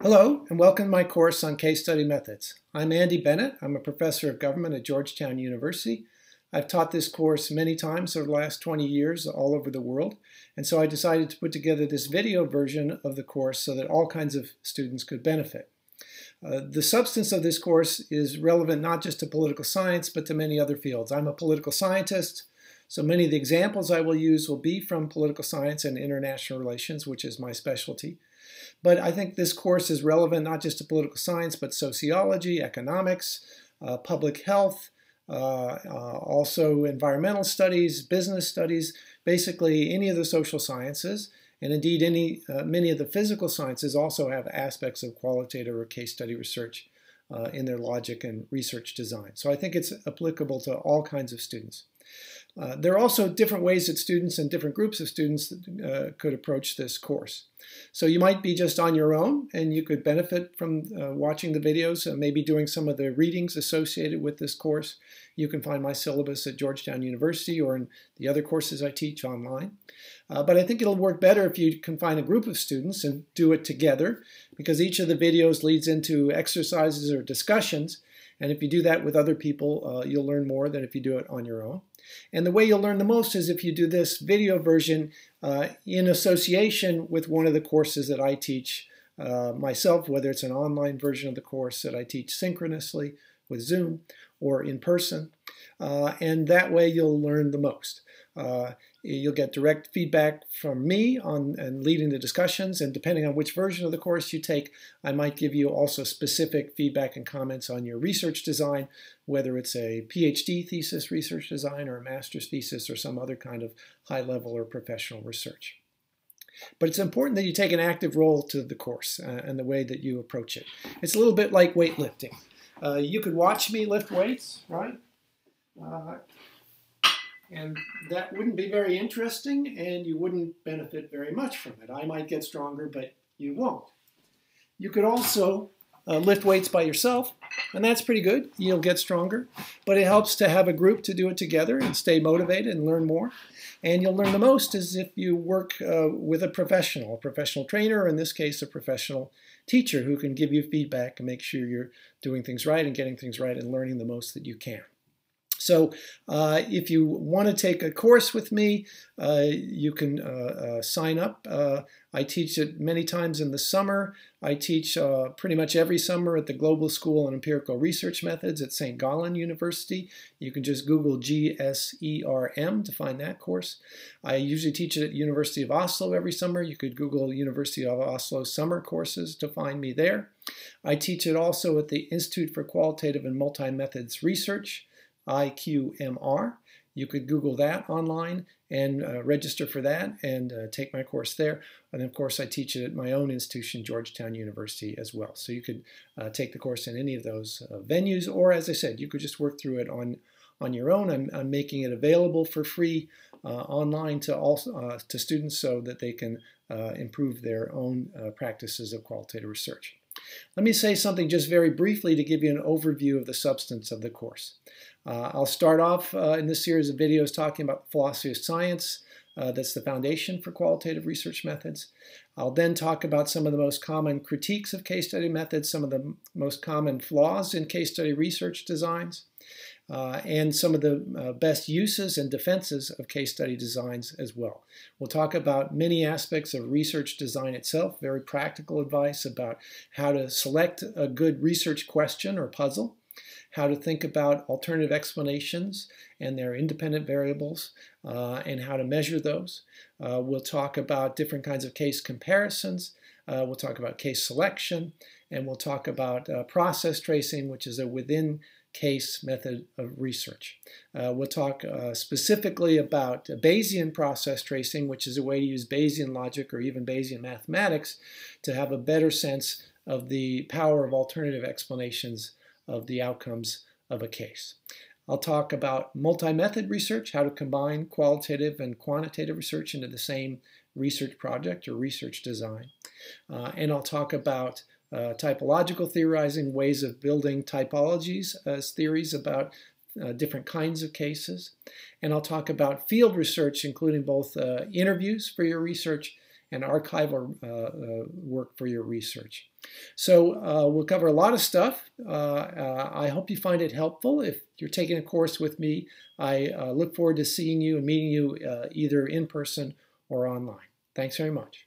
Hello, and welcome to my course on case study methods. I'm Andy Bennett. I'm a professor of government at Georgetown University. I've taught this course many times over the last 20 years all over the world, and so I decided to put together this video version of the course so that all kinds of students could benefit. The substance of this course is relevant not just to political science, but to many other fields. I'm a political scientist, so many of the examples I will use will be from political science and international relations, which is my specialty. But I think this course is relevant not just to political science, but sociology, economics, public health, also environmental studies, business studies, basically any of the social sciences. And indeed, many of the physical sciences also have aspects of qualitative or case study research in their logic and research design. So I think it's applicable to all kinds of students. There are also different ways that students and different groups of students could approach this course. So you might be just on your own and you could benefit from watching the videos, maybe doing some of the readings associated with this course. You can find my syllabus at Georgetown University or in the other courses I teach online. But I think it'll work better if you can find a group of students and do it together, because each of the videos leads into exercises or discussions. And if you do that with other people, you'll learn more than if you do it on your own. And the way you'll learn the most is if you do this video version in association with one of the courses that I teach myself, whether it's an online version of the course that I teach synchronously with Zoom or in person. And that way you'll learn the most. You'll get direct feedback from me and leading the discussions, and depending on which version of the course you take, I might give you also specific feedback and comments on your research design, whether it's a PhD thesis research design or a master's thesis or some other kind of high-level or professional research. But it's important that you take an active role to the course and the way that you approach it. It's a little bit like weightlifting. You could watch me lift weights, right? And that wouldn't be very interesting, and you wouldn't benefit very much from it. I might get stronger, but you won't. You could also lift weights by yourself, and that's pretty good. You'll get stronger, but it helps to have a group to do it together and stay motivated and learn more. And you'll learn the most is if you work with a professional trainer, or in this case, a professional teacher who can give you feedback and make sure you're doing things right and getting things right and learning the most that you can. So if you want to take a course with me, you can sign up. I teach it many times in the summer. I teach pretty much every summer at the Global School on Empirical Research Methods at St. Gallen University. You can just Google GSERM to find that course. I usually teach it at University of Oslo every summer. You could Google University of Oslo summer courses to find me there. I teach it also at the Institute for Qualitative and Multi-Methods Research, IQMR. You could Google that online and register for that and take my course there. And of course, I teach it at my own institution, Georgetown University, as well. So you could take the course in any of those venues, or as I said, you could just work through it on your own. I'm making it available for free online to students so that they can improve their own practices of qualitative research. Let me say something just very briefly to give you an overview of the substance of the course. I'll start off in this series of videos talking about the philosophy of science. That's the foundation for qualitative research methods. I'll then talk about some of the most common critiques of case study methods, some of the most common flaws in case study research designs, and some of the best uses and defenses of case study designs as well. We'll talk about many aspects of research design itself, very practical advice about how to select a good research question or puzzle, how to think about alternative explanations and their independent variables, and how to measure those. We'll talk about different kinds of case comparisons. We'll talk about case selection, and we'll talk about process tracing, which is a within-case method of research. We'll talk specifically about Bayesian process tracing, which is a way to use Bayesian logic or even Bayesian mathematics to have a better sense of the power of alternative explanations of the outcomes of a case. I'll talk about multi-method research, how to combine qualitative and quantitative research into the same research project or research design. And I'll talk about typological theorizing, ways of building typologies as theories about different kinds of cases. And I'll talk about field research, including both interviews for your research and archival work for your research. So we'll cover a lot of stuff. I hope you find it helpful. If you're taking a course with me, I look forward to seeing you and meeting you either in person or online. Thanks very much.